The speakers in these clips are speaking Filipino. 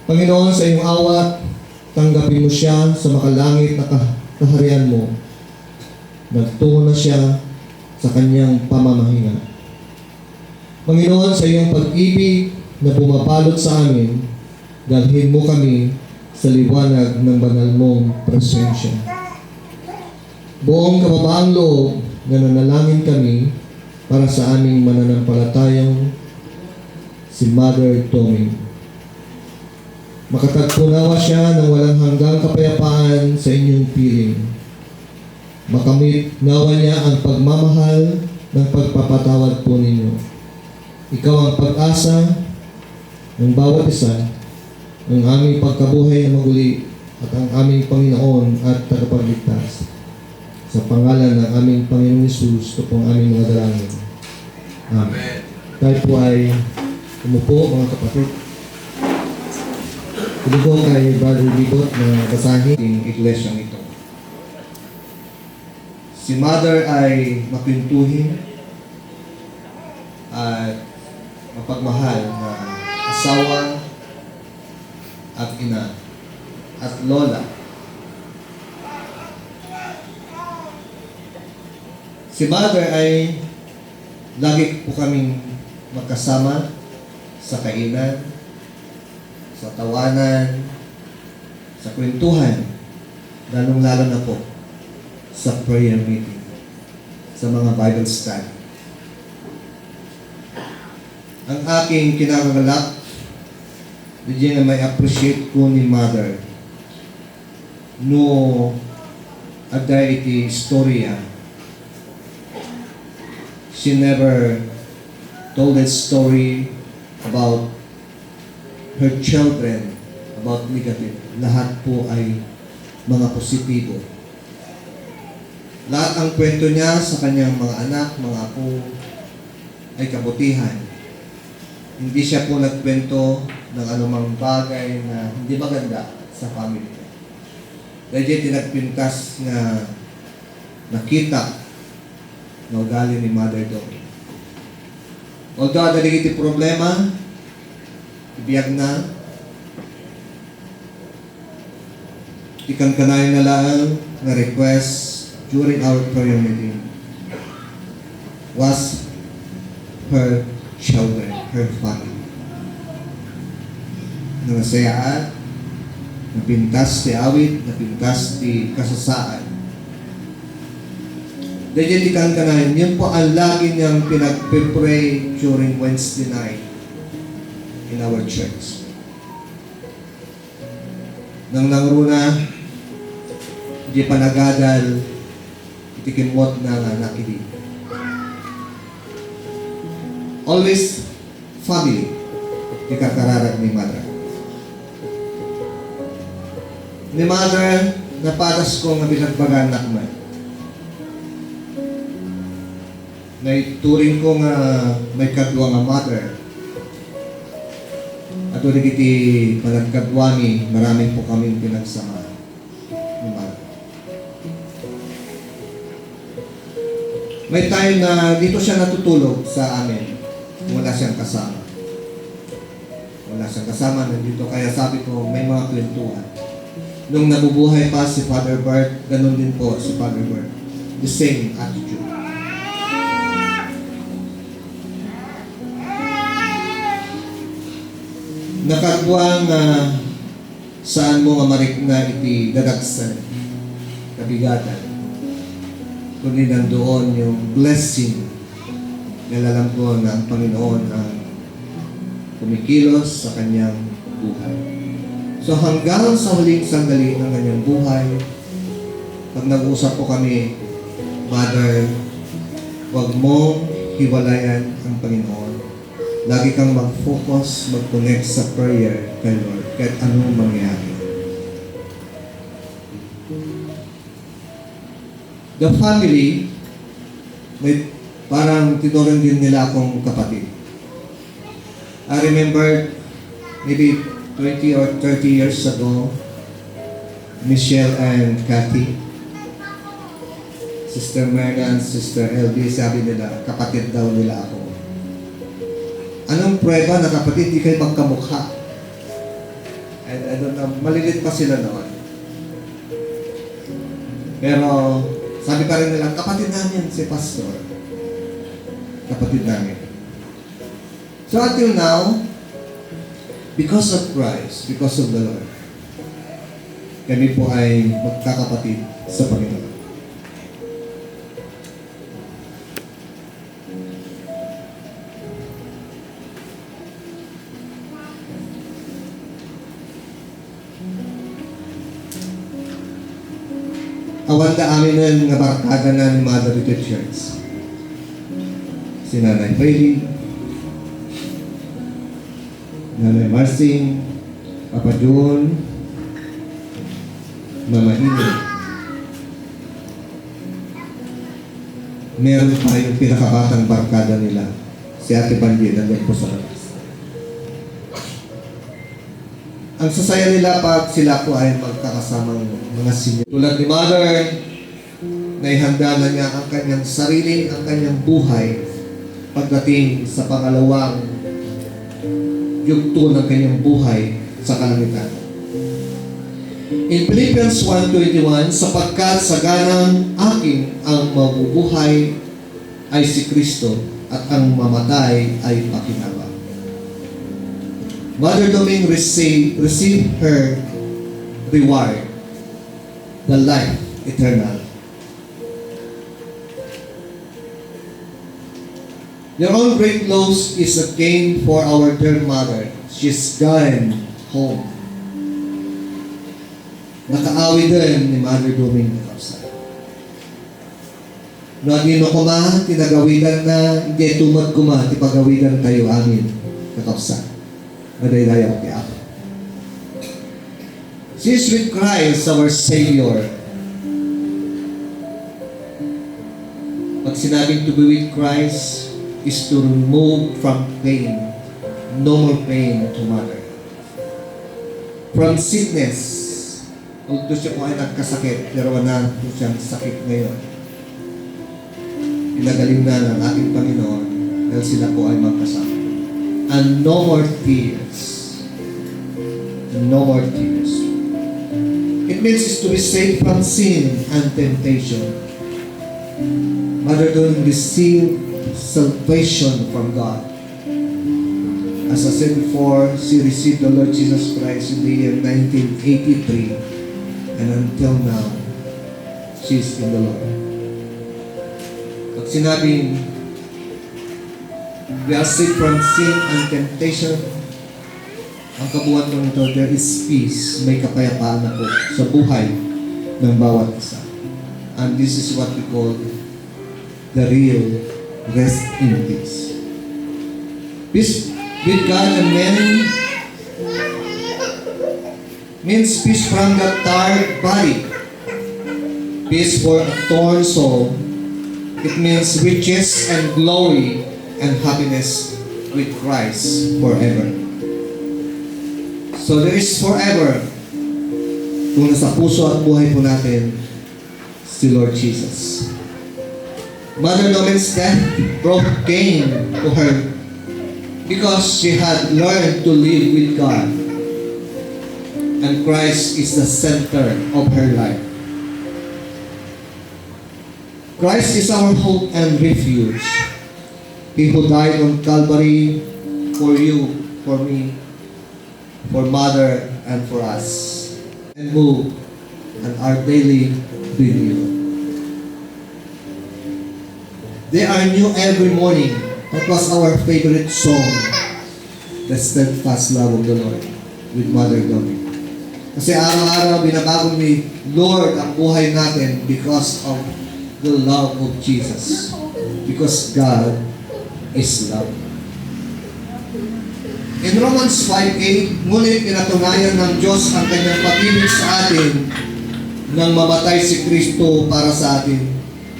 Panginoon, sa iyong awat, tanggapin mo siya sa makalangit na kaharian mo. Nagtungo na siya sa kanyang pamamahinga. Panginoon, sa iyong pag-ibig na bumabalot sa amin, dalhin mo kami sa liwanag ng banal mong presensya. Buong kababaang loob na nanalangin kami para sa aming mananampalatayang si Mother Tommy. Makatagpunawa siya ng walang hanggang kapayapaan sa inyong piling. Makamit nawa niya ang pagmamahal ng pagpapatawad po ninyo. Ikaw ang pag-asa ng bawat isa, ng aming pagkabuhay na maguli at ang aming Panginoon at tagapagligtas. Sa pangalan ng aming Panginoong Hesus, ito pong aming mga dalangin. Amen. Tayo po ay umupo, mga kapatid. Ito po kay Brother Libot na basahin ng iglesyang ito. Si Mother ay mapintuhin at mapagmahal na asawa at ina at lola. Si Mother ay lagi po kaming magkasama sa kainan, sa tawanan, sa kwentuhan, lalong-lalo na po sa prayer meeting, sa mga Bible study. Ang aking kinakagalak, diyan na may appreciate ko ni Mother, no iti istorya. She never told that story about her children, about negative. Lahat po ay mga positibo. Lahat ang kwento niya sa kanyang mga anak, mga apo, ay kabutihan. Hindi siya po nagkwento ng anumang bagay na hindi maganda sa family niya. Dahil tinagpintas na nakita na ugali ni Mother Tommy. Although iti problema, biyag na, ikan kanayon na lang na request during our prayer meeting was her children, her family. Nangasayaan, napintas ti awit, napintas ti kasasaan. Dahil ikan kanayon, yun po ang lagi niyang pinagpipray during Wednesday night in our church. Nang nangruna, di pa nagadal, itikimot na nakili. Always family, di kakararag ni Mother. Ni Mother, napatas ko nga binagbagan na kuman. Naituring ko nga may kadwa nga Mother. At ulit iti panagkadwani, maraming po kaming pinagsama ni Mother. May time na dito siya natutulog sa amin. Wala siyang kasama. Wala siyang kasama, nandito. Kaya sabi ko, may mga kwentuhan. Nung nabubuhay pa si Father Bert, ganun din po si Father Bert. The same attitude. Nakagwang saan mo nga marik na iti dadagsan, kabigatan. Kundi nandoon yung blessing. Nalalam ko na ang Panginoon ang kumikilos sa kanyang buhay. So hanggang sa huling sandali ng kanyang buhay, pag nag-usap po kami, Mother, huwag mong hiwalayan ang Panginoon. Lagi kang mag-focus, mag-connect sa prayer kay Lord, kahit anong mangyari. The family, may parang tinuring din nila akong kapatid. I remember maybe 20 or 30 years ago, Michelle and Cathy, Sister Merna and Sister LB, sabi nila, kapatid daw nila ako. Anong prueba na kapatid, di kayo magkamukha? I don't know, malilit pa sila noon. Pero, sabi pa rin nila, kapatid namin si Pastor. Kapatid namin. So until now, because of Christ, because of the Lord, kami po ay magkakapatid sa Panginoon. Awan na amin nga barkada na ni Mother Richard Church. Si Nanay Bailey, Nanay Marcin, Papa John, Mama Ine. Meron pa yung pinakabatang barkada nila, si Ate Bandi, nandun po sa labas. Ang sasaya nila pag sila po ay magkakasamang mga senior. Tulad ni Mother, naihanda na niya ang kanyang sarili, ang kanyang buhay pagdating sa pangalawang yugto ng kanyang buhay sa kalangitan. In Philippians 1:21, sapagkat sa ganang aking ang mabubuhay ay si Kristo at ang mamatay ay pakinabang. Mother Doming receive her reward, the life eternal. Your own great loss is a gain for our dear mother. She's gone home. Nakaawi din ni Mother Doming na kapsa. No adino ko ma, tinagawidan na, hindi tumad ko ma, tipagawidan tayo amin na kapsa. Madaydayaw kaya ako. She is with Christ, our Savior. Pag sinabing to be with Christ is to remove from pain. No more pain to Mother. From sickness. Although siya po ay nagkasakit, pero wala po siyang sakit ngayon. Pinagaling na ng ating Panginoon dahil sila po ay magkasama. And no more tears. no more tears. It means to be saved from sin and temptation. Mother Dawn received salvation from God. As I said before, she received the Lord Jesus Christ in the year 1983, and until now, she's in the Lord. Pag sinabing we are saved from sin and temptation, ang kabuuan ko nito, there is peace, may kapayapaan na po sa buhay ng bawat isa. And this is what we call the real rest in peace. Peace with God and men means peace from the tired body. Peace for a torn soul. It means riches and glory and happiness with Christ forever. So there is forever kung nasa puso at buhay po natin si Lord Jesus. Mother Dawn's death brought gain to her because she had learned to live with God, and Christ is the center of her life. Christ is our hope and refuge. He who died on Calvary for you, for me, for Mother, and for us, and who and our daily renewal. They are new every morning. That was our favorite song, The Steadfast Love of the Lord, with Mother Dawn. Kasi araw-araw binabago ni Lord ang buhay natin because of the love of Jesus. Because God is love. In Romans 5:8, ngunit pinatunayan ng Diyos ang kanyang pag-ibig sa atin nang mamatay si Kristo para sa atin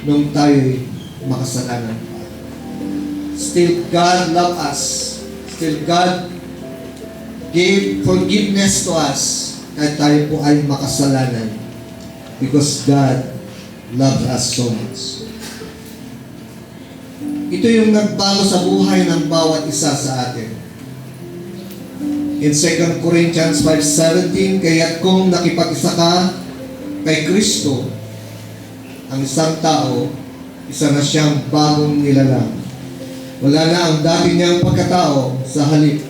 nung tayo'y makasalanan pa. Still God loved us. Still God gave forgiveness to us kahit tayo po ay makasalanan because God loved us so much. Ito yung nagbago sa buhay ng bawat isa sa atin. In 2 Corinthians 5:17, kaya't kung nakipag-isa ka kay Kristo, ang isang tao, isa na siyang bagong nilalang. Wala na ang dati niyang pagkatao, sa halip,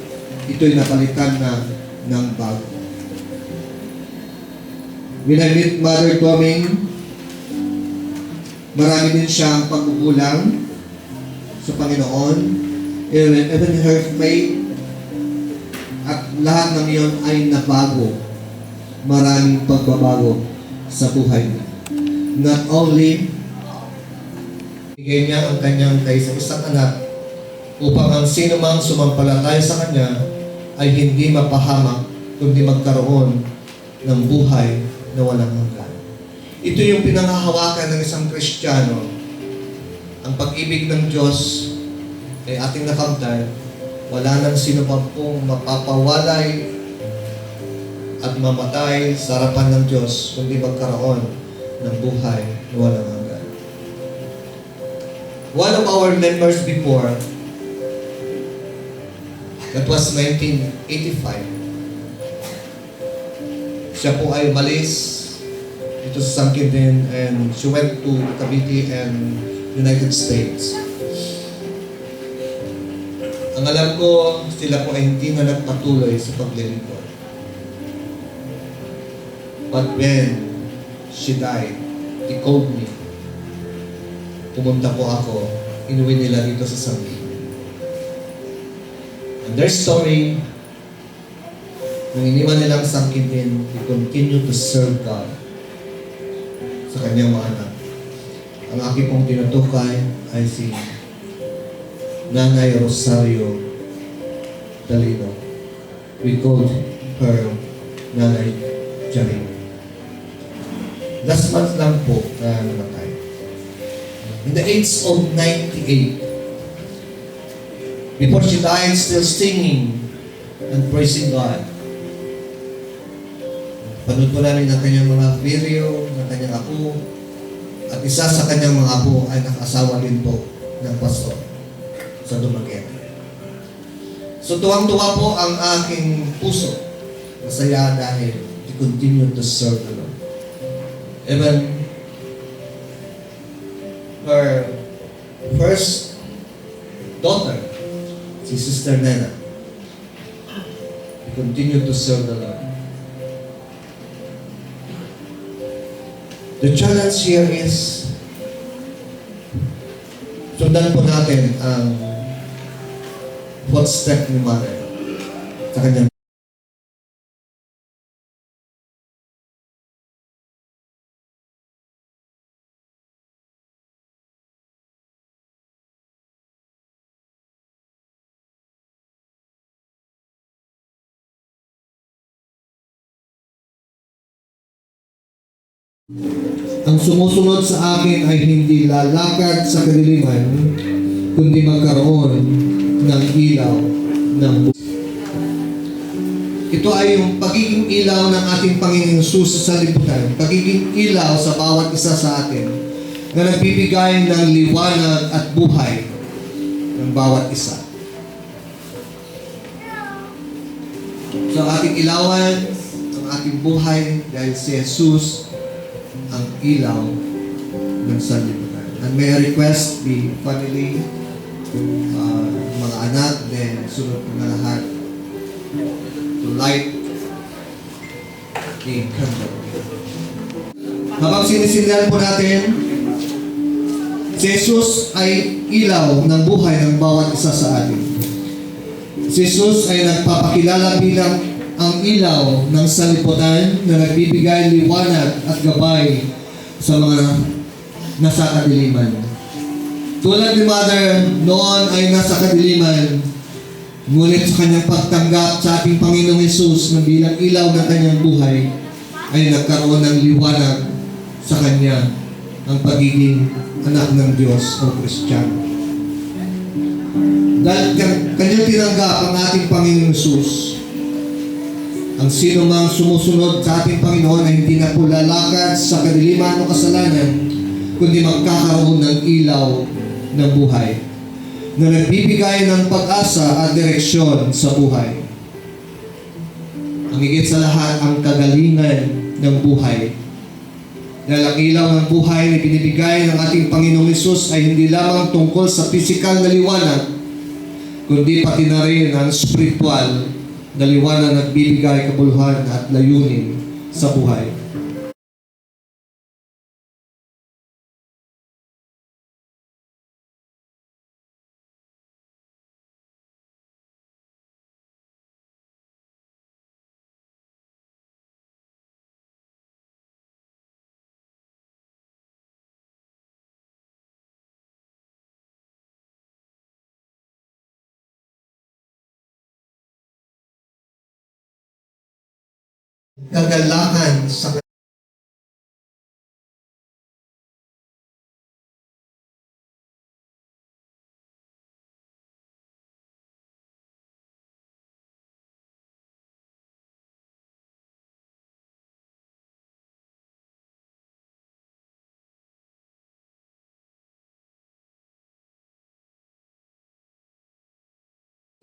ito'y napalitan na ng bago. When I meet Mother Toming, marami din siyang pagkukulang sa Panginoon, even her faith, at lahat ng iyon ay nabago. Maraming pagbabago sa buhay niya. Not only, bigay niya ang kanyang kaisa-isang anak upang ang sino mang sumampalataya sa kanya ay hindi mapahamak, kundi magkaroon ng buhay na walang hanggan. Ito yung pinanghahawakan ng isang Kristiyano. Ang pag-ibig ng Diyos ay ating nakamtan. Wala nang sino pa pong mapapawalay at mamatay sa harapan ng Diyos kundi magkaroon ng buhay na walang hanggan. One of our members before, that was 1985. Siya po ay umalis dito sa San Quintin and she went to Cavite and United States. Ang alam ko, sila po ay hindi na nagpatuloy sa paglilingkod. But when she died, he called me. Pumunta po ako, inuwi nila dito sa San Quintin. And their story, nung iniwan nilang San Quintin, he continued to serve God sa kanyang mga anak. Ang aking pong tinutukay ay si Nanay Rosario Dalino. We called her Nanay Jarino. Last month lang po na namatay. In the age of 98, before she died, still singing and praising God. Panood po namin ang kanyang mga video ng kanyang apo, at isa sa kanyang mga apo ay nakasawa din po ng pastor sa Dumaguete. So tuwang-tuwa po ang aking puso masaya dahil we continue to serve the Lord. Even her first daughter, si Sister Nena, we continue to serve the Lord. The challenge here is sundan po natin ang footstep ni Mother sa kanyang ang sumusunod sa akin ay hindi lalakad sa kadiliman, kundi magkaroon ng ilaw ng buhay. Ito ay yung pagiging ilaw ng ating Panginoong Hesus sa lipunan, pagiging ilaw sa bawat isa sa atin, na nagbibigay ng liwanag at buhay ng bawat isa. So ating ilawan, ang ating buhay, dahil si Jesus ang ilaw ng sanlibutan. And may I request the family, mga anak, then sunod po na lahat, to light the candle. Habang sinisindihan po natin, si Jesus ay ilaw ng buhay ng bawat isa sa atin. Si Jesus ay nagpapakilala bilang ang ilaw ng sanlibutan na nagbibigay liwanag at gabay sa mga nasa kadiliman. Tulad ni Mother, noon ay nasa kadiliman, ngunit sa kanyang pagtanggap sa ating Panginoong Hesus na bilang ilaw ng kanyang buhay, ay nagkaroon ng liwanag sa kanya ang pagiging anak ng Diyos o Kristiyano. Dahil kanyang tinanggap ang ating Panginoong Hesus, ang sino mang sumusunod sa ating Panginoon ay hindi na po lalakad sa kadiliman o kasalanan, kundi magkakaroon ng ilaw ng buhay na nagbibigay ng pag-asa at direksyon sa buhay. Ang higit sa lahat, ang kagalingan ng buhay. Dahil ang ilaw ng buhay na binibigay ng ating Panginoong Hesus ay hindi lamang tungkol sa pisikal na liwanag, kundi pati na rin ang spiritual na liwanag na nagbibigay kabuluhan at layunin sa buhay. Kagalakan sa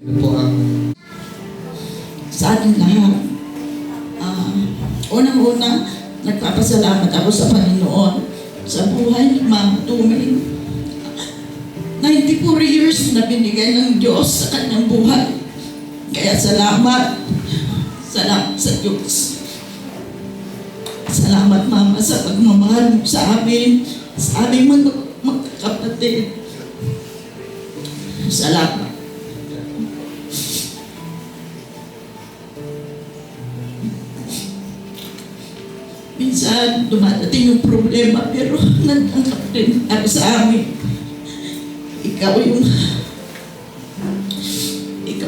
po ang sa ating lahat. Unang-una, nagpapasalamat ako sa Panginoon sa buhay ni Ma'am Tuming. 94 years na binigay ng Diyos sa kanyang buhay. Kaya salamat. Salamat sa Diyos. Salamat, Mama, sa pagmamahal mo sa amin, sa aming magkakapatid. Salamat. Minsan, dumadating yung problema, pero nagtanggap rin ako sa amin. Ikaw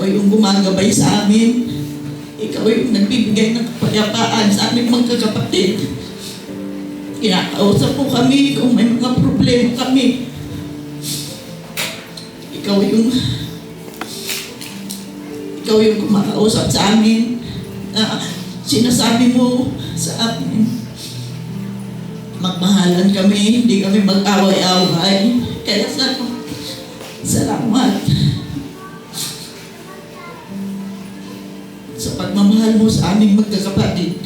yung gumagabay sa amin. Ikaw yung nagbibigay ng kapayapaan sa aming mga kapatid. Kinakausap po kami kung may mga problema kami. Ikaw yung kumakausap sa amin. Sinasabi mo sa amin, magmahalan kami, hindi kami mag-away-away. Kaya salamat. Sa sa pagmamahal mo sa aming magkakapatid.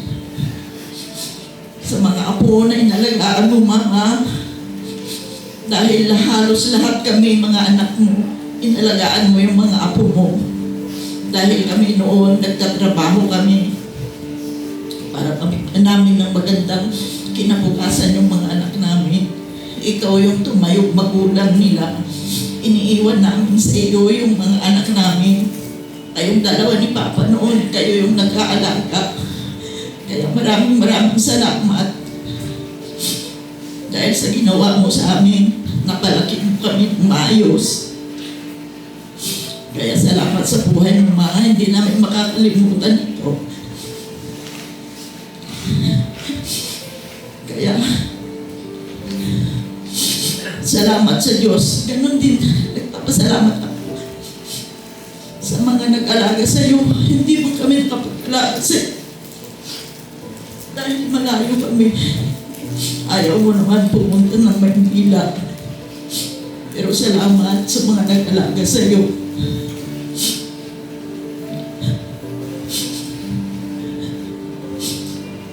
Sa mga apo na inalagaan mo, Mama, dahil halos lahat kami mga anak mo, inalagaan mo yung mga apo mo. Dahil kami noon, nagtatrabaho kami para pamigyan namin ng magandang kinabukasan yung mga anak namin. Ikaw yung tumayong magulang nila. Iniiwan namin sa iyo yung mga anak namin. Kayong dalawa ni Papa noon, kayo yung nag-aalaga. Kaya maraming salamat. Dahil sa ginawa mo sa amin, napalaki mo kami ng maayos. Kaya salamat sa buhay mo, Ma. Hindi namin makakalimutan ito. Kaya, salamat sa Diyos. Ganon din, nagpapasalamat ako sa mga nag-alaga sa iyo. Hindi mo kami nakapag-alaga sa iyo. Dahil malayo kami. Ayaw mo naman pumunta ng Maynila. Pero salamat sa mga nag-alaga sa iyo.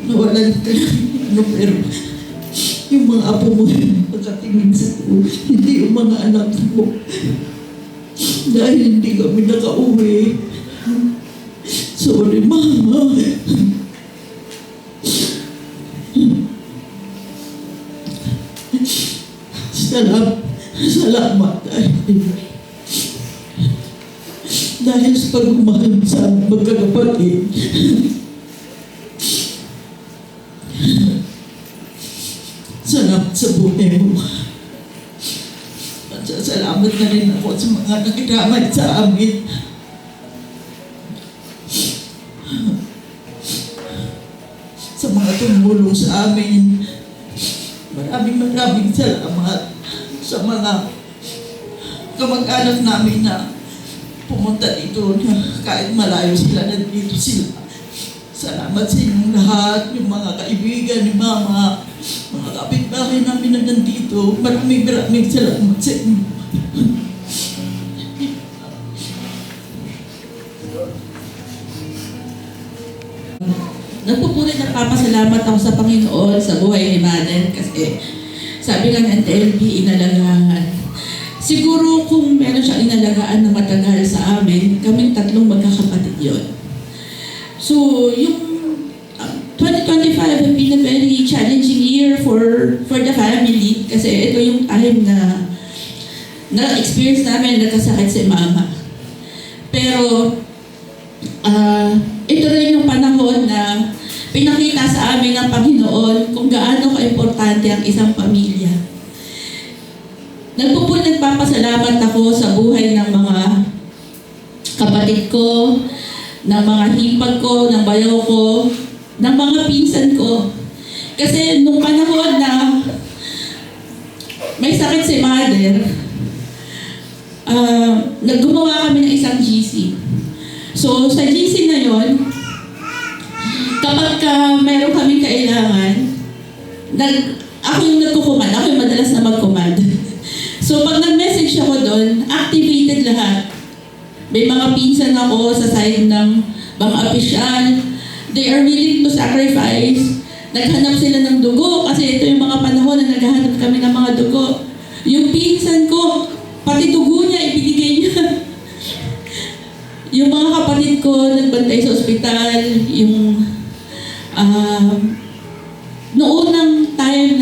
Nawalan ka lang, pero yung mga apo mo yung pagkatingin sa iyo, hindi yung mga anak mo. Dahil hindi kami nakauwi. Sorry, Mama. Salamat dahil sa pagmamahal sa magkakapatid. Salamat sa buhay mo. At salamat na rin ako sa mga nakiramay sa amin. Sa mga tumulong sa amin. Maraming salamat sa mga kamag-anak namin na pumunta dito na kahit malayo sila, nandito sila. Salamat sa inyong lahat, yung mga kaibigan ni Mama, mga kapitbahay namin na nandito. Maraming salamat sa inyo. Nagpupuri na papasalamat ako sa Panginoon sa buhay ni Mother kasi sabi nga ng TLB, inalagaan. Siguro kung meron siyang inalagaan na matagal sa amin, kaming tatlong magkakapatid yun. So, yung 2025 has been a very challenging year for the family kasi ito yung time na na-experience namin nagkasakit si Mama. Pero, ito rin yung panahon na pinakita sa amin ng Panginoon kung gaano ka-importante ang isang pamilya. Nagpapasalamat ako sa buhay ng mga kapatid ko, ng mga hipag ko, ng bayaw ko, ng mga pinsan ko. Kasi nung panahon na may sakit si Mother, naggumawa kami ng isang GC. So sa GC na yon, kapag meron kaming kailangan, ako yung nagkukumand, ako yung madalas na mag-command. So pag nag-message ako doon, activated lahat. May mga pinsan ako sa side ng mga opisyal. They are willing to sacrifice. Naghanap sila ng dugo kasi ito yung mga panahon na naghahanap kami ng mga dugo. Yung pinsan ko, pati dugo niya, ibinigay niya. Yung mga kapatid ko, nagbantay sa ospital, yung noong unang time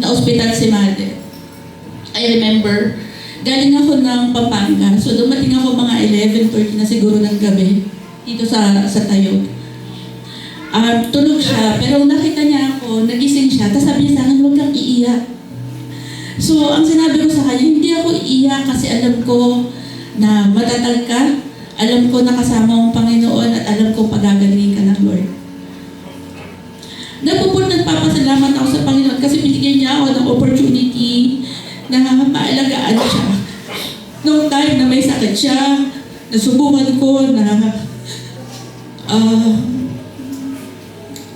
na ospital si Mother. I remember, galing ako ng Pampanga. So dumating ako mga 11:30 na siguro ng gabi dito sa Tayo. Tulog siya, pero nakita niya ako, nagising siya, tapos sabi niya sa akin, huwag kang iiyak. So ang sinabi ko sa kanya, hindi ako iiyak kasi alam ko na matatag ka, alam ko na kasama ang Panginoon at alam ko pagagalingin ka ng Lord. Nagpapasalamat ako sa Panginoon kasi binigyan niya ako ng opportunity na maalagaan siya. Noong time na may sakit siya, nasubukan ko na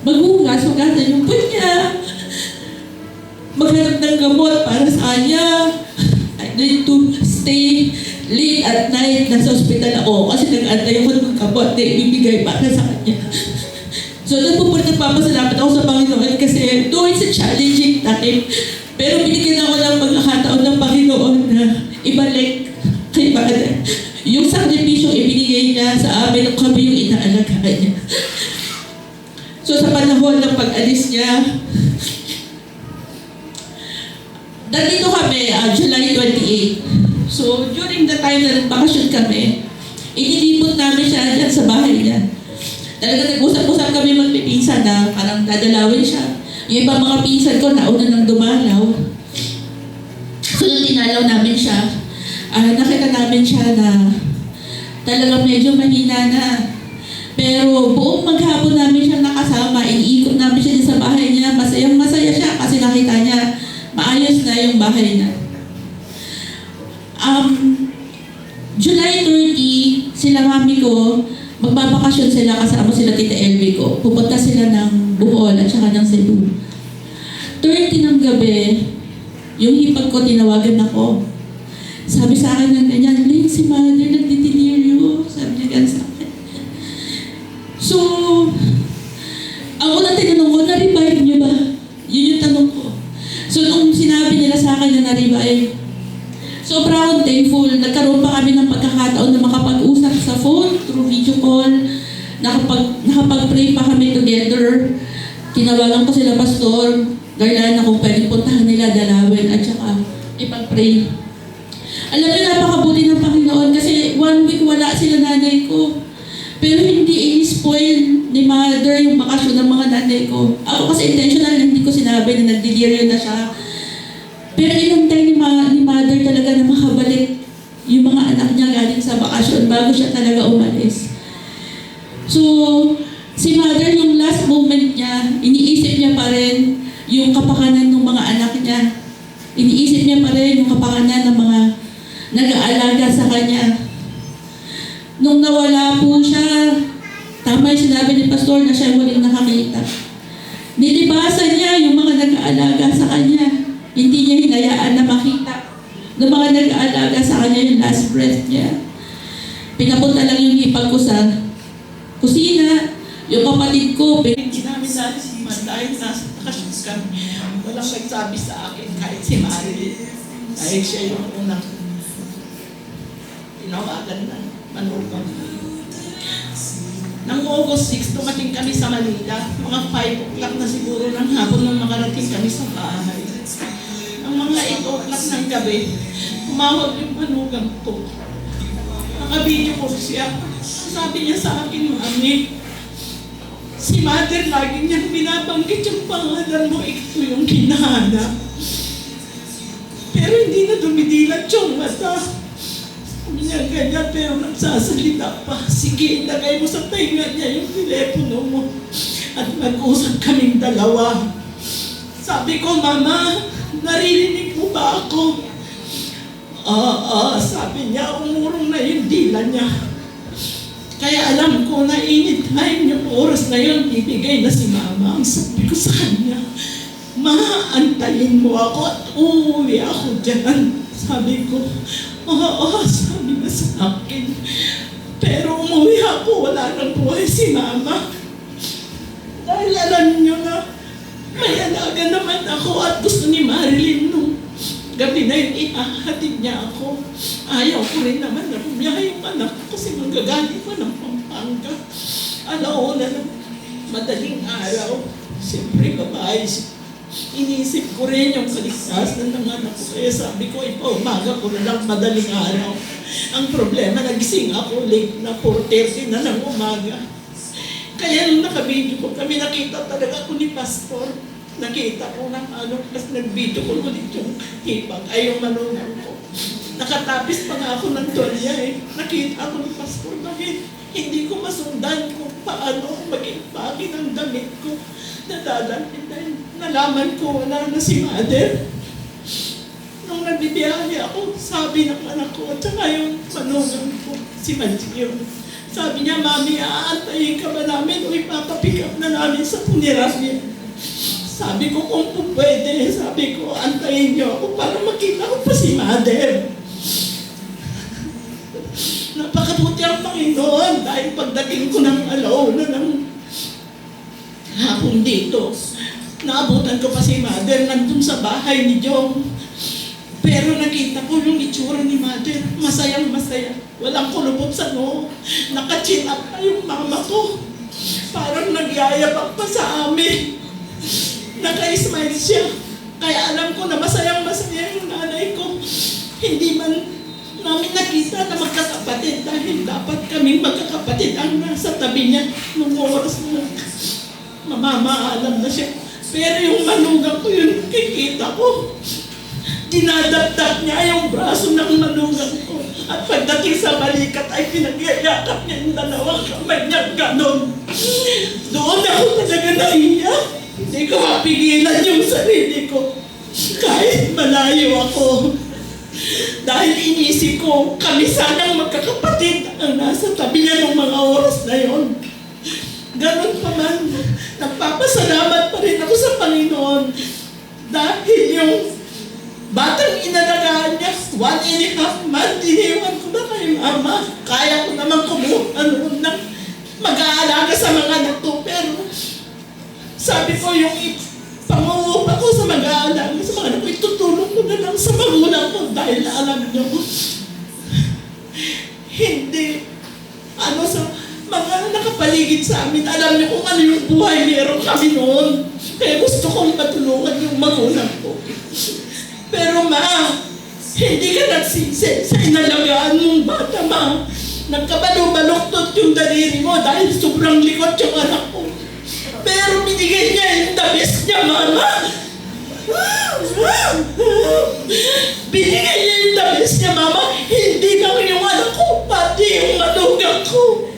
maghugas-hugasan yung puwet niya, maghanap ng gamot para sa kanya. I need to stay late at night, nasa ospital ako kasi nag-antay ako ng kabot na ibibigay para sa kanya. So, nagpapasalamat ako sa Panginoon kasi though it's a challenging time, pero binigyan ako ng pagkakataon ng Panginoon na ibalik kay Father yung sakripisyong ibinigay niya sa amin nung kami yung inaalagaan niya. So, sa panahon ng pag-alis niya, nandito kami, July 28. So, during the time na nagbakasyon kami, inilipot namin siya dyan sa bahay niya. Talaga nag-usap-usap kami magpipinsan na parang dadalawin siya. Yung ibang mga pinsan ko, nauna nang dumalaw. So, nung dinalaw namin siya, nakita namin siya na talagang medyo mahina na. Pero buong maghapon namin siya nakasama, iniikot namin siya sa bahay niya. Masayang-masaya siya kasi nakita niya maayos na yung bahay niya. July 30, sila mami ko, magbabakasyon sila kasama sila Tita Elvie ko. Pupunta sila ng Bohol at saka ng Cebu. 30 ng gabi, yung hipag ko, tinawagan ako. Sabi sa akin ng ganyan, Lynn, si Mother nagdi-deliryo. Sabi niya ganyan sa akin. So, ang unang tinanong ko, na-revive niyo ba? Yun yung tanong ko. So, nung sinabi nila sa akin na na-revive, sobra akong thankful. Nagkaroon pa kami ng pagkakataon na makapag-usap sa phone, through video call. Nakapag-pray pa kami together. Tinawagan ko sila Pastor Garlana kung pwedeng puntahan nila, dalawin, at saka ipag-pray. Alam niyo, napakabuti ng Panginoon kasi 1 week wala sila nanay ko. Pero hindi i-spoil ni Mother yung bakasyon ng mga nanay ko. Ako kasi intentional na hindi ko sinabi na nag-delirium na siya. Pero inantay ni Mother talaga na makabalik yung mga anak niya galing sa bakasyon bago siya talaga umalis. So, si Mother yung last moment niya, iniisip niya pa rin yung kapakanan ng mga anak niya. Iniisip niya pa rin yung kapakanan ng mga nag-aalaga sa kanya. Nung nawala po siya, tama yung sinabi ni Pastor na siya walang nakakita. Nilibasan niya yung mga nag-aalaga sa kanya. Hindi niya hinayaan na makita ng mga nag-aalaga sa kanya yung last breath niya. Pinapunta lang yung hipag ko sa kusina, yung kapatid ko. Hindi namin dahil si Man dahil nasa bakasyon kami. Walang nagsabi sa akin kahit si Marilyn. Dahil siya yung unang tinawagan ng manugang. Nang August 6, dumating kami sa Manila. Mga 5 o'clock na siguro ng hapon nang makarating kami sa bahay. Ang mga 8 o'clock ng gabi, tumawag yung manugang ko. Nakabidyo ko siya. Sabi niya sa akin, Mami, si Mother lagi niyang binabanggit yung pangalan mo, ito yung hinahanap. Pero hindi na dumidilat yung mata. Sabi niya ganyan, pero nagsasalita pa. Sige, ilagay mo sa tainga niya yung telepono mo. At mag-usap kaming dalawa. Sabi ko, Mama, naririnig mo ba ako? Sabi niya, umurong na yung dila niya. Kaya alam ko na anytime yung oras na yun, bibigay na si Mama. Ang sabi ko sa kanya, Ma, antayin mo ako at uuwi ako dyan. Sabi ko, sabi na sa akin. Pero umuwi ako, wala nang buhay si Mama. Dahil alam niyo na, may alaga naman ako at gusto ni Marilyn nung gabi na yun, ihahatid niya ako. Ayaw ko rin naman na bumiyahe yung anak ko kasi manggagaling ko ng Pampanga. Alauna ng madaling araw. Siyempre, babae siya. Inisip ko rin yung kaligtasan ng anak ko. Kaya sabi ko, umaga ko na lang madaling araw. Ang problema, nagising ako late na 4:30 na ng umaga. Kaya nung nakabidyo ko kami, nakita talaga ko ni Pastor. Nakita ko ng kasi nag-video ko ulit yung hipag, ay yung manugang ko. Nakatapis pa nga ako ng tolya eh. Nakita ko ni Pastor bakit hindi ko masundan kung paano mag-impake ng damit ko. Nadadamit dahil nalaman ko wala na si Mother. Nung nagbibiyahe ako, sabi ng anak ko at saka yung manugang ko, si Manchio. Sabi niya, Mami, aantayin ka ba namin o ipapapick up na namin sa punerarya? Sabi ko, kung pwede, sabi ko, antayin niyo ako para makita ko pa si Mother. ng Panginoon dahil pagdating ko ng alauna ng hapon dito, naabutan ko pa si Mother nandun sa bahay ni Jong. Pero nakita ko yung itsura ni Mother, masayang masaya. Walang kulubot sa noo. Naka-chin up pa yung mama ko. Parang nagyayabak pa sa amin. Naka-smile siya. Kaya alam ko na masayang masaya yung nanay ko. Hindi man namin nakita na magkakapatid dahil dapat kaming magkakapatid ang nasa tabi niya nung oras na mamamaalam na siya. Pero yung manugang ko yun, kikita ko. Dinadagdag niya yung braso ng manugang ko. At pagdating sa balikat ay pinagyayakap niya yung dalawang kamay niya ganon. Doon ako talaga naiyak. Hindi ko mapigilan yung sarili ko. Kahit malayo ako. Dahil inisip ko, kami sanang magkakapatid ang nasa tabi niya ng mga oras na yon. Ganon pa man, nagpapasalamat pa rin ako sa Panginoon. Dahil yung batang inalagaan niya, 1.5 months, iniwan ko na kay Mama. Kaya ko naman kumuha noon na mag-aalaga sa mga anak ko. Pero sabi ko, yung pangungupa ko sa mag-aalaga sa mga anak ko, itutulong ko na lang sa magulang ko dahil alam niyo, hindi, sa mga nakapaligid sa amin, alam niyo kung ano yung buhay meron kami noon. Kaya gusto kong matulungan yung magulang ko. Pero Ma, hindi ka nagsisi sa inalagaan mong bata, Ma. Nagkabalok-baloktot yung daliri mo dahil sobrang likot yung anak ko. Pero binigay niya yung the best niya, Mama. Binigay niya yung the best niya, Mama. Hindi lang yung anak ko, pati yung manugang ko.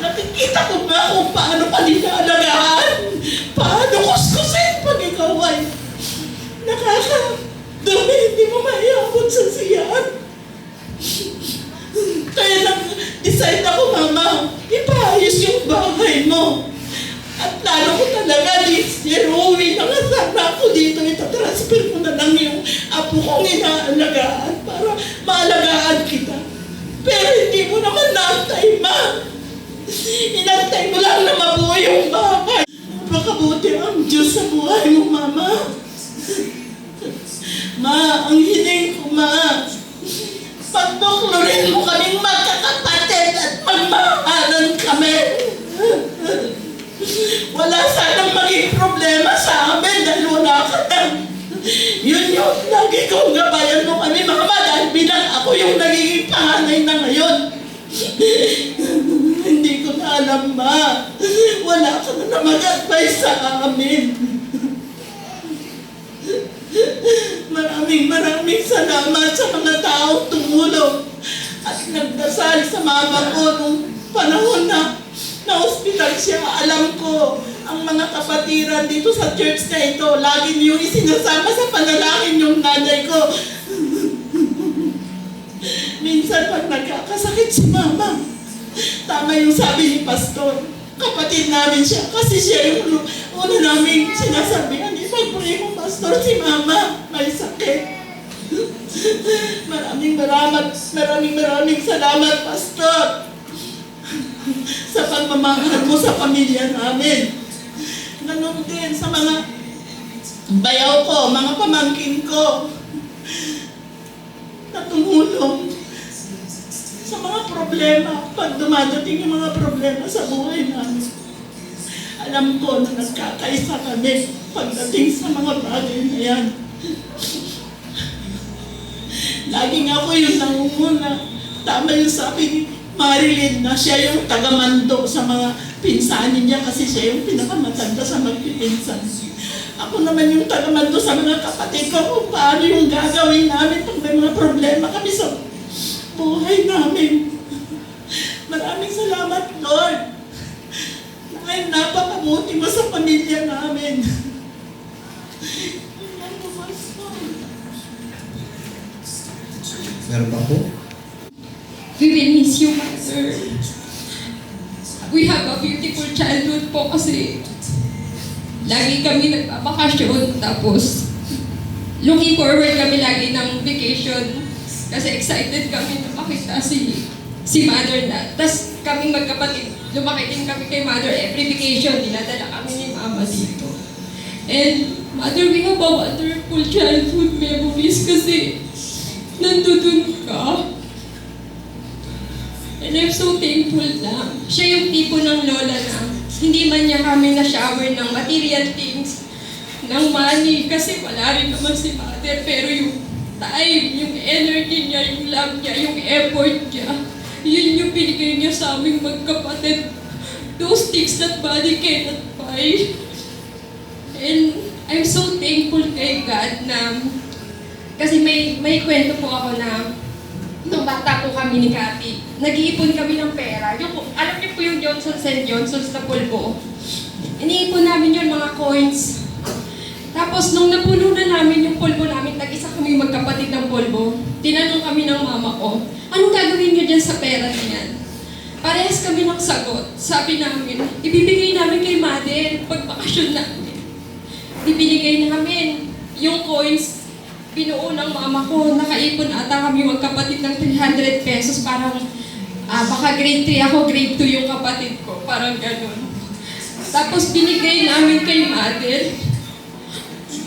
Nakikita ko ba kung paano pa nila-alagaan? Paano kuskusin pag ikaw ay nakakadumi, hindi mo maiabot sa siyan. Kaya nag-decide ako, Mama, ipaayos yung bahay mo. At lalo ko talaga this year, uuwi na nga sana ako dito, itatransfer ko na lang yung apo kong inaalagaan para maalagaan kita. Pero hindi mo naman naantay, Ma. Inantay mo lang na mabuhay yung bahay. Napakabuti ang Diyos sa buhay mo, Mama. Ma, ang hiling ko, Ma, pagduklurin mo kaming magkakapatid at magmahalan kami. Wala sanang maging problema sa amin dahil wala ka na. Yun yung lagi kong gabayan mo kami, Mama, dahil bilang ako yung nagiging panganay na ngayon. Hindi ko na alam, Ma. Wala ka na mag-advise sa amin. Maraming salamat sa mga taong tumulong at nagdasal sa mama ko nung panahon na na-hospital siya. Alam ko, ang mga kapatiran dito sa church na ito, lagi niyong isinasama sa panalangin yung nanay ko. Minsan pag nagkakasakit si Mama, tama yung sabi ni Pastor, kapatid namin siya kasi siya yung una namin sinasabihan, ipag-pray mo, Pastor, si Mama may sakit. Maraming salamat, Pastor, sa pagmamahal mo sa pamilya namin. Ganon din sa mga bayaw ko, mga pamangkin ko na tumulong sa mga problema pag dumadating yung mga problema sa buhay namin. Alam ko na nagkakaisa kami pagdating sa mga bagay na yan. Laging ako yung nangunguna. Tama yung sabi ni Marilyn na siya yung tagamando sa mga pinsanin niya kasi siya yung pinakamatanda sa magpipinsan. Ako naman yung tagamando sa mga kapatid ko kung paano yung gagawin namin pag may mga problema kami sa buhay namin. Maraming salamat, Lord. Dahil napakabuti mo sa pamilya namin. Meron pa po? We will miss you, Mother. We have a beautiful childhood po kasi lagi kami nagbabakasyon tapos looking forward kami lagi ng vacation kasi excited kami na makita si si mother na. Tapos kaming magkapatid, lumaki din kami kay mother every vacation, dinadala kami ni mama dito. And mother, we have a wonderful childhood memories kasi nandun ka. And I'm so thankful na siya yung tipo ng lola na hindi man niya kami na-shower ng material things, ng money, kasi wala rin naman si mother, pero yung time, yung energy niya, yung love niya, yung effort niya, yun yung binigay niya sa aming magkapatid. Those things that money cannot buy. And I'm so thankful kay God na, kasi may kwento po ako na nung bata po kami ni Cathy, nag-iipon kami ng pera. Alam niyo po yung Johnson & Johnson's na pulbo. Iniipon namin yun, mga coins. Tapos nung napuno na namin yung pulbo namin, tag-isa kami magkapatid ng pulbo, tinanong kami ng mama ko, anong gagawin niyo dyan sa pera niyan? Parehas kami ng sagot. Sabi namin, ibibigay namin kay mother pag bakasyon namin. Ibinigay namin yung coins, binuo ng mama ko, nakaipon ata kami magkapatid ng 300 pesos, parang baka grade 3 ako, grade 2 yung kapatid ko, parang ganun. Tapos binigay namin kay mother.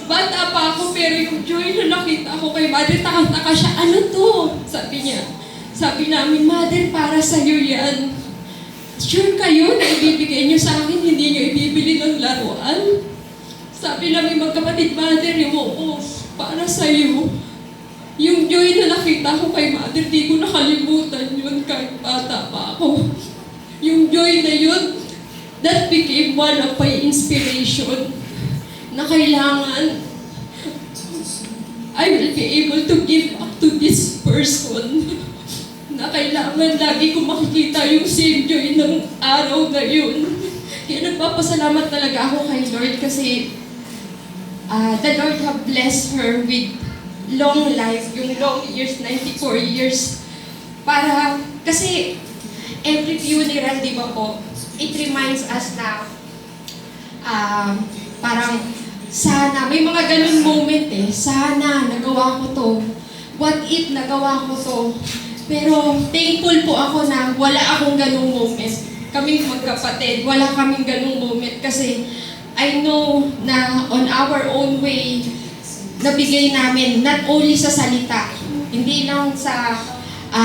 Bata pa ako, pero yung joy na nakita ko kay mother, takang-taka siya, ano to? Sabi niya. Sabi namin, mother, para sa'yo yan. Sure kayo na ibibigay niyo sa akin, hindi niyo ibibili ng laruan? Sabi namin magkapatid, mother, oo, para sa'yo. Yung joy na nakita ko kay mother, di ko nakalimutan yun kahit bata pa ako. Yung joy na yun, that became one of my inspiration na kailangan I will be able to give up to this person. Na kailangan lagi ko makikita yung same joy ng araw na yun. Kaya nagpapasalamat talaga ako kay Lord kasi the Lord have blessed her with long life, yung long years, 94 years. Kasi every funeral, di ba po, it reminds us na parang sana, may mga ganun moment sana nagawa ko to. What if nagawa ko to? Pero thankful po ako na wala akong ganung moment. Kaming magkapatid, wala kaming ganung moment kasi I know na on our own way, nabigay namin not only sa salita, hindi lang sa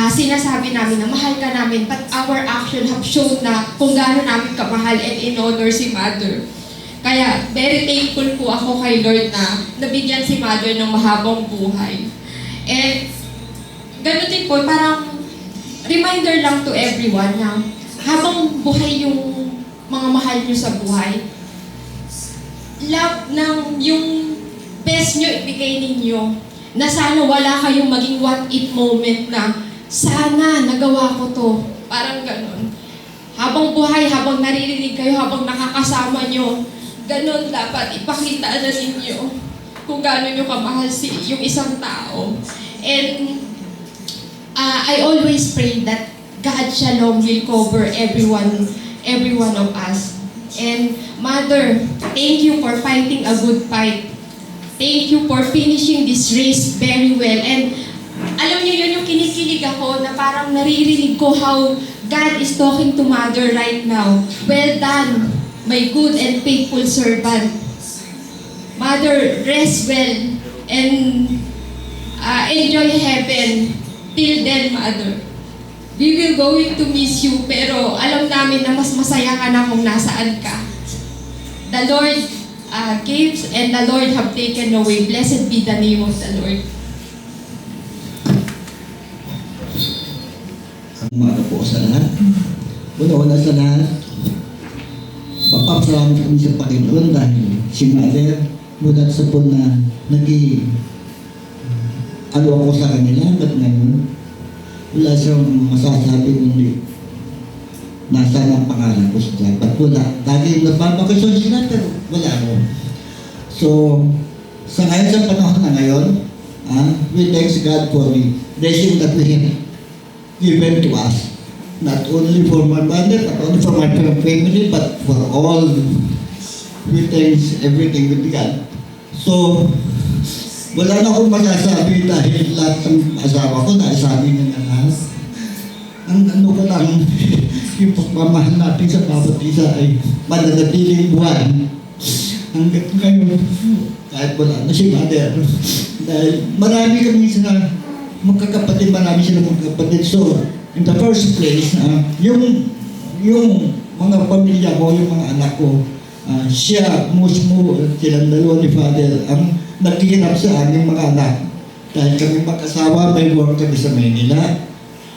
sinasabi namin na mahal ka namin, but our action have shown na kung gaano namin kamahal and in honor si Mother. Kaya very thankful po ako kay Lord na nabigyan si Mother ng mahabang buhay. And ganun din po, parang reminder lang to everyone na habang buhay yung mga mahal nyo sa buhay, love ng yung best nyo ibigay ninyo, na sana wala kayong maging what if moment na sana nagawa ko to. Parang ganun. Habang buhay, habang naririnig kayo, habang nakakasama nyo, ganun dapat ipakita na ninyo kung gaano nyo kamahal yung isang tao. And I always pray that God Shalom will cover every one of us. And Mother, thank you for fighting a good fight. Thank you for finishing this race very well. And alam niyo yun yung kinikilig ako na parang naririnig ko how God is talking to Mother right now. Well done, my good and faithful servant. Mother, rest well and enjoy heaven. Till then, Mother. We will going to miss you, pero alam namin na mas masaya ka na kung nasaan ka. The Lord gives and the Lord have taken away. Blessed be the name of the Lord. Umaga po sa lahat. Una-una sa lahat, papasalamat kami sa Panginoon dahil si Mother, mula sa po na ano ako sa kanila, at ngayon, wala siyang masasabi kundi nasa ang pangalan ko sa dapat. Wala. Dahil nagpapakasyon sila, pero wala ako. So, sa ngayon sa panahon na ngayon, we thank God for the blessing that we have given to us. Not only for my mother, not only for my family, but for all. We thank everything with God. So, wala na akong masasabi dahil lahat ng asawa ko naisabi niya na lahat. ang ano ko lang, yung pagmamahal natin sa bawat isa ay mananatiling buwan. Hanggat ngayon, kahit wala na si Mother. Dahil marami kami sa magkakapatid, marami sila magkakapatid. So, in the first place, yung mga pamilya ko, yung mga anak ko, siya, mismo, silang dalawa ni Father, ang naghihirap sa aming mga anak. Dahil kami mag-asawa, may work kami sa Manila.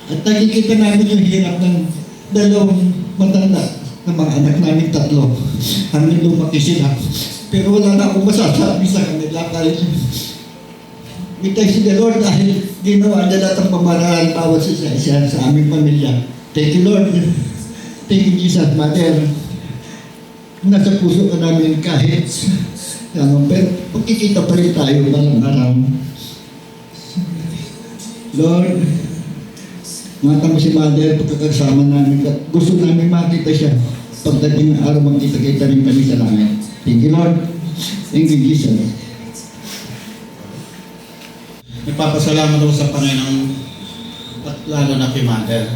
At nakikita namin yung hirap ng dalawang matanda ng mga anak namin 3. Hanggang lumaki sila. Pero wala na akong masasabi sa kanila kahit we thank the Lord dahil ginawa niya lahat ang pamaraan bawat isa sa aming pamilya. Thank you, Lord. Thank you, Jesus, Mother. Nasa puso ka namin kahit pero pagkikita pa rin tayo ng araw. Lord, mata mo si Mother, pagkakasama namin, gusto namin makita siya. Pagdating ng araw, magkita-kita rin kami sa langit. Thank you, Lord. Thank you, Jesus. Nagpapasalamat ako sa Panginoon at lalo na kay Mother.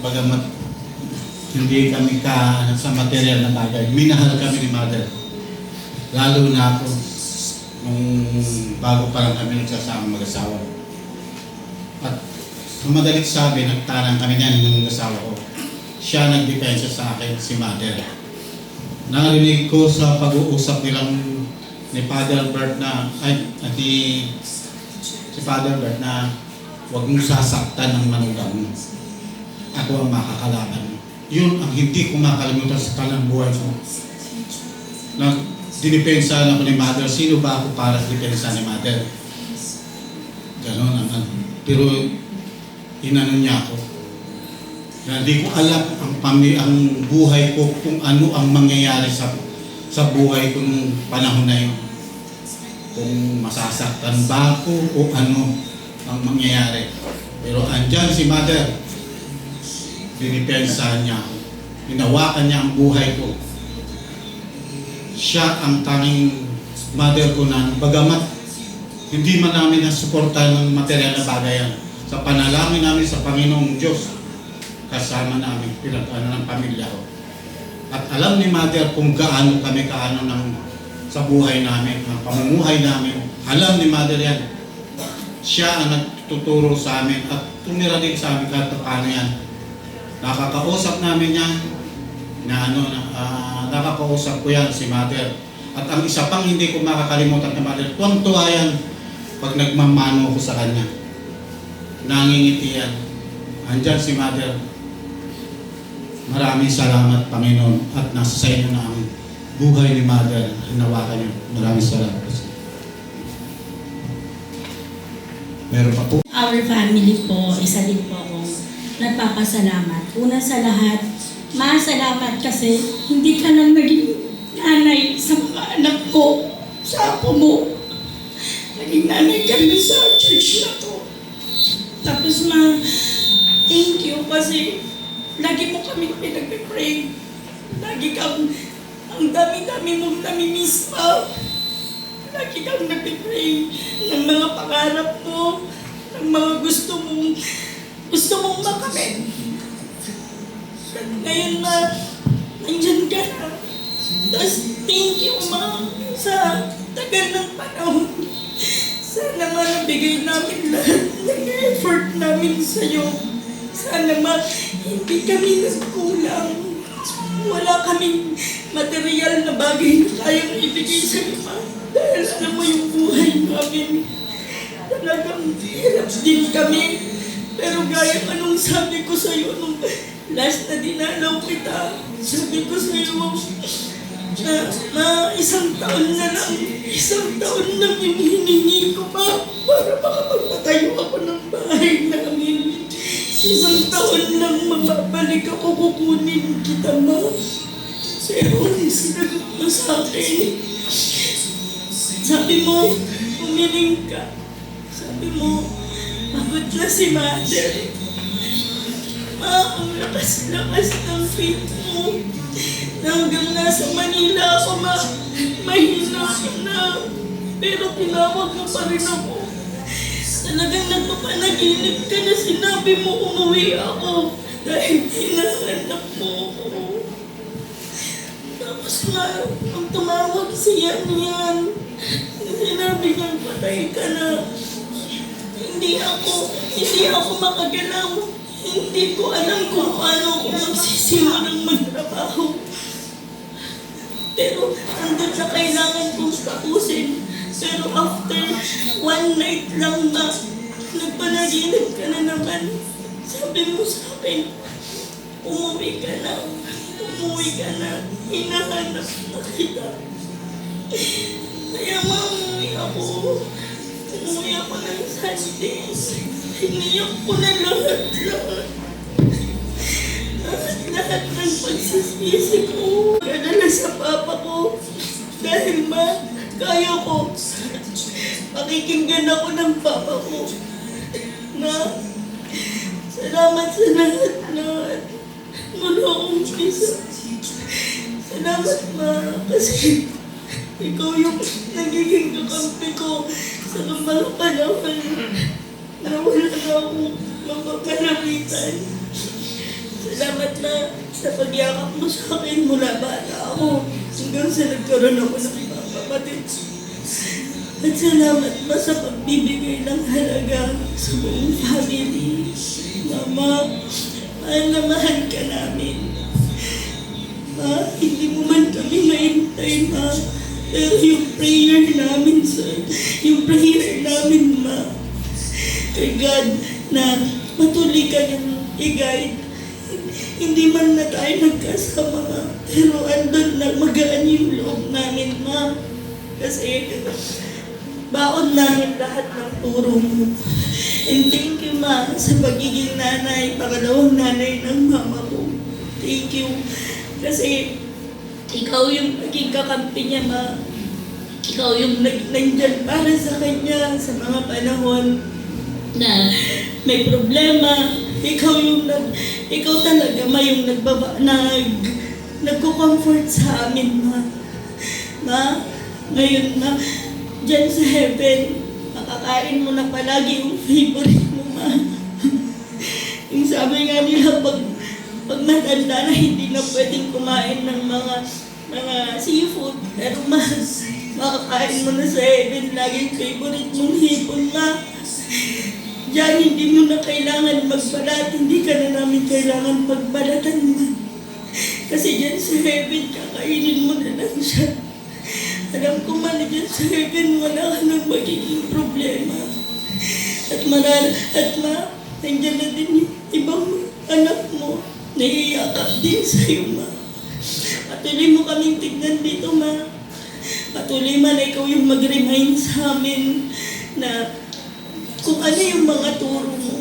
Bagamat hindi kami sa material na bagay, minahal kami ni Mother. Lalo na ako nung bago pa lang kami nagsasama mag-asawa. At sa madalit sabi, nagtanang kami niyan ng asawa ko. Siya nagdepensa sa akin, si Mother. Narinig ko sa pag-uusap nilang ni Father Bert na, si Father Bert na huwag mong sasaktan ng manugang mo. Ako ang makakalaban mo. Yun ang hindi ko makalimutan sa kalang buhay ko. Na dinipensa ako ni Mother, sino ba ako para sa depensa ni Mother? Ganon ang pero inano niya ako. Na hindi ko alam ang buhay ko kung ano ang mangyayari sa buhay ko nung panahon na yun. Kung masasaktan ba ako o ano ang mangyayari. Pero andyan si Mother. Dinipensahan niya ako. Hinawakan niya ang buhay ko. Siya ang tanging mother ko na bagamat hindi man namin nasuportahan ng material na bagay yan. Sa panalangin namin sa Panginoong Diyos, kasama namin, pinag-ano ng pamilya ko. At alam ni Mother kung gaano kami sa buhay namin, ang pamumuhay namin. Alam ni Mother yan. Siya ang nagtuturo sa amin at tumira din sa amin kahit paano yan. Nakakausap namin yan nakakausap ko yan si Mother. At ang isa pang hindi ko makakalimutan na Mother, tuwang-tuwa yan pag nagmamano ko sa kanya. Nangingiti yan. Andyan si Mother. Maraming salamat, Panginoon, at nasa sa inyo na ang buhay ni Mother. Hinawakan niyo. Maraming salamat. Meron pa po. Our family po, isa din po akong nagpapasalamat. Una sa lahat, masalamat kasi hindi ka lang naging nanay sa mga anak ko, sa apo mo. Naging nanay ka rin sa church na to. Tapos thank you kasi lagi mo kami pinag-pray. Lagi kang, ang dami-dami mong namimiss pa. Lagi kang nag-pray ng mga pangarap mo, ng mga gusto mong makamit. At ngayon nandyan ka na. Tapos thank you, Ma, sa tagal ng panahon. Sana nabigay namin lahat ng effort namin sa'yo. Sana hindi kami nagkulang. Wala kaming material na bagay na kayang ibigay sa'yo, Ma. Dahil alam mo yung buhay namin. Talagang hirap din kami. Pero gaya anong sabi ko sa'yo nung last na dinalaw kita, sabi ko sa'yo na isang taon lang yung hiningi ko pa para makapagpatayo ako ng bahay namin. Isang taon lang mababalik ako, kukunin kita, Ma. Pero sinagot mo sa akin. Sabi mo, umiling ka. Sabi mo, pagod na si Mother. Ma, ang lakas-lakas ng faith mo. Hanggang nasa Manila ako, mahina ka na. Pero tinawag ka pa rin ako. Talagang nagpapanaginip ka na sinabi mo umuwi ako dahil hinahanap mo ako. Tapos nung tumawag siya niyan, sinabi niyang patay ka na. Hindi ako makagalaw. Hindi ko alam kung paano ako magsisimulang magtrabaho. Pero hanggang sa kailangan kong tapusin. Pero after one night lang na nagpanaginip ka na naman, sabi mo sa akin, umuwi ka na, hinahanap na kita. Kaya umuwi ako ng Sundays. Hiniyak ko na lahat ng pagsisisi ko. Kadala sa papa ko. Dahil kaya ko. Pakikinggan ako ng papa ko. Salamat sa lahat. Mula umpisa. Salamat kasi ikaw yung nagiging kakampi ko sa mga panahon na wala na akong mapapalapitan. Salamat na sa pagyakap mo sa akin mula bata ako hanggang sa nagkaroon ako ng mga kapatid. At salamat pa sa pagbibigay ng halaga sa buong family. Mama, mahal na mahal ka namin. Hindi mo man kami maintay, Ma. Pero yung prayer namin, Ma, kay God na patuloy ka niyang i-guide. Hindi man na tayo nagkasama, Ma. Pero andun na magaan yung loob namin, Ma. Kasi baon namin lahat ng turo mo. And thank you, Ma, sa pagiging nanay, pangalawang nanay ng mama ko. Thank you. Kasi ikaw yung naging kakampi niya, Ma. Ikaw yung nandyan para sa kanya sa mga panahon na may problema. Ikaw talaga, Ma, yung nagko-comfort sa amin, Ma. Ma, ngayon, Ma, dyan sa heaven, makakain mo na palagi yung favorite mo, Ma. Yung sabi nga nila, pag matanda na, hindi na pwedeng kumain ng mga seafood. Pero makakain mo na sa heaven, laging favorite mong hipon, Ma. Diyan, hindi mo na kailangan magbalat, hindi ka na namin kailangan pagbalatan, Ma. Kasi dyan sa heaven, kakainin mo na lang siya. Alam ko man na dyan sa heaven, wala ka nang magiging problema. At nandiyan na din yung ibang anak mo. Naiyakap din sa'yo, Ma. Patuloy mo kaming tignan dito, Ma. Patuloy man ikaw yung mag-remind sa amin na kung ano yung mga turo mo.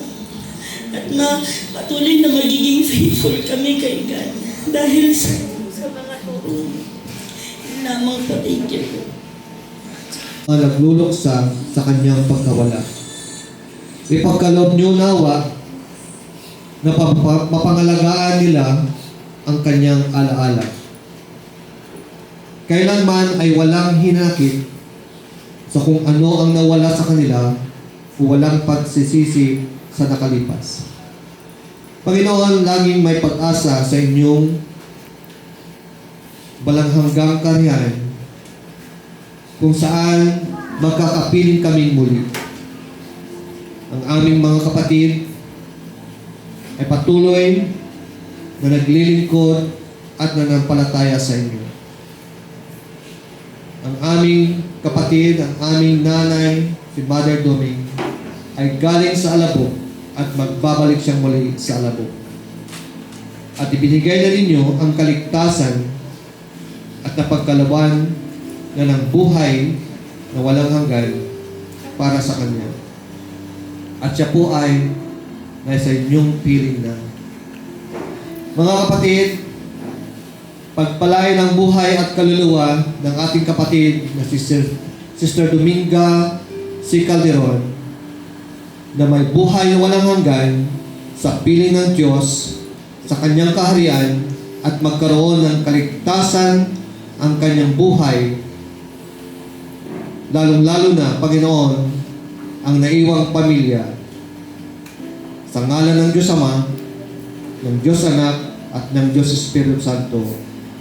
At patuloy na magiging faithful kami kay God. Dahil sa mga turo mo. Yun lamang po, thank you po. Nagluluksa sa kanyang pagkawala. Ipagkaloob niyo nawa na mapangalagaan nila ang kanyang alaala. Kailanman ay walang hinakit sa kung ano ang nawala sa kanila o walang pagsisisi sa nakalipas. Panginoon, laging may pag-asa sa inyong walang-hanggang karyan kung saan magkakapiling kaming muli. Ang aming mga kapatid ay patuloy na naglilingkod at nanampalataya sa inyo. Ang aming kapatid, ang aming nanay, si Mother Doming, ay galing sa Alabok at magbabalik siyang muli sa Alabok. At ibinigay na ninyo ang kaligtasan at napagkalooban na ng buhay na walang hanggan para sa Kanya. At siya po ay nasa inyong piling na. Mga kapatid, pagpalain ang buhay at kaluluwa ng ating kapatid na Sister Dominga C. Calderon na may buhay na walang hanggan sa piling ng Diyos sa kanyang kaharian at magkaroon ng kaligtasan ang kanyang buhay, lalong-lalo na, Panginoon, ang naiwang pamilya. Sa ngalan ng Diyos Ama, ng Diyos Anak, at ng Diyos Espiritu Santo,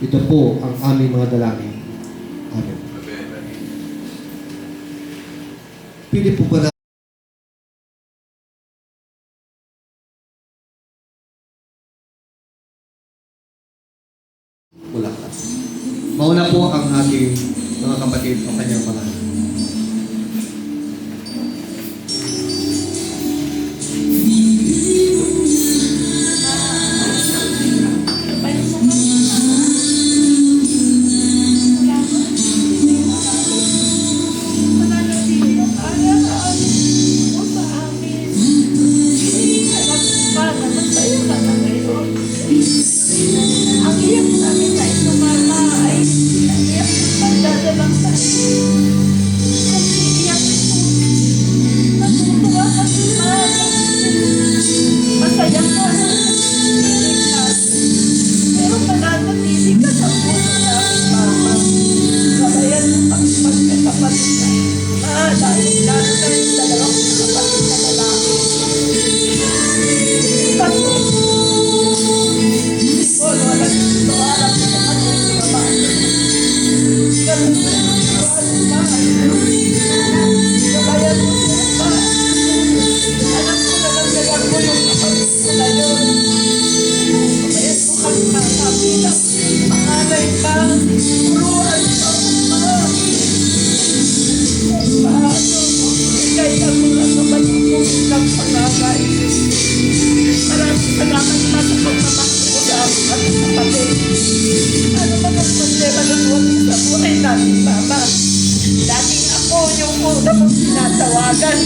ito po ang aming mga dalangin. Amen. Pili po ba na wala ka. Mauna po ang ating mga kapatid o kanyang mga Ang iyak namin na ito, Mama, ay iyak pagdadalang sa iyo. Kasi iyak ito. Natutuwa kami, Mama. Masaya ka. Pero mananatili ka sa puso namin, Mama. Kabayan mo kami magkakapatid na. Dahil lalo na yung dalawang kapatid na lalaki. Kasi maraming salamat pa sa pagmamahal mo sa amin at kapatid. Ano man ang problema ng buhay sa buhay natin, Mama? Laging ako yung una mong tinatawagan.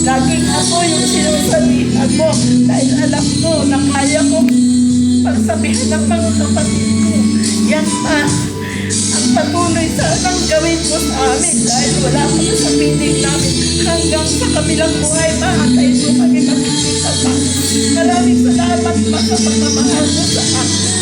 Laging ako yung sinusabihan mo dahil alam mo na kaya kong pagsabihan ng mga kapatid ko. Yan pa, ang patuloy sanang gawin mo sa amin dahil wala ka na sa piling namin hanggang sa kabilang buhay, Ma. Kahit mo kami makikita pa. Maraming salamat pa sa pagmamahal mo sa akin.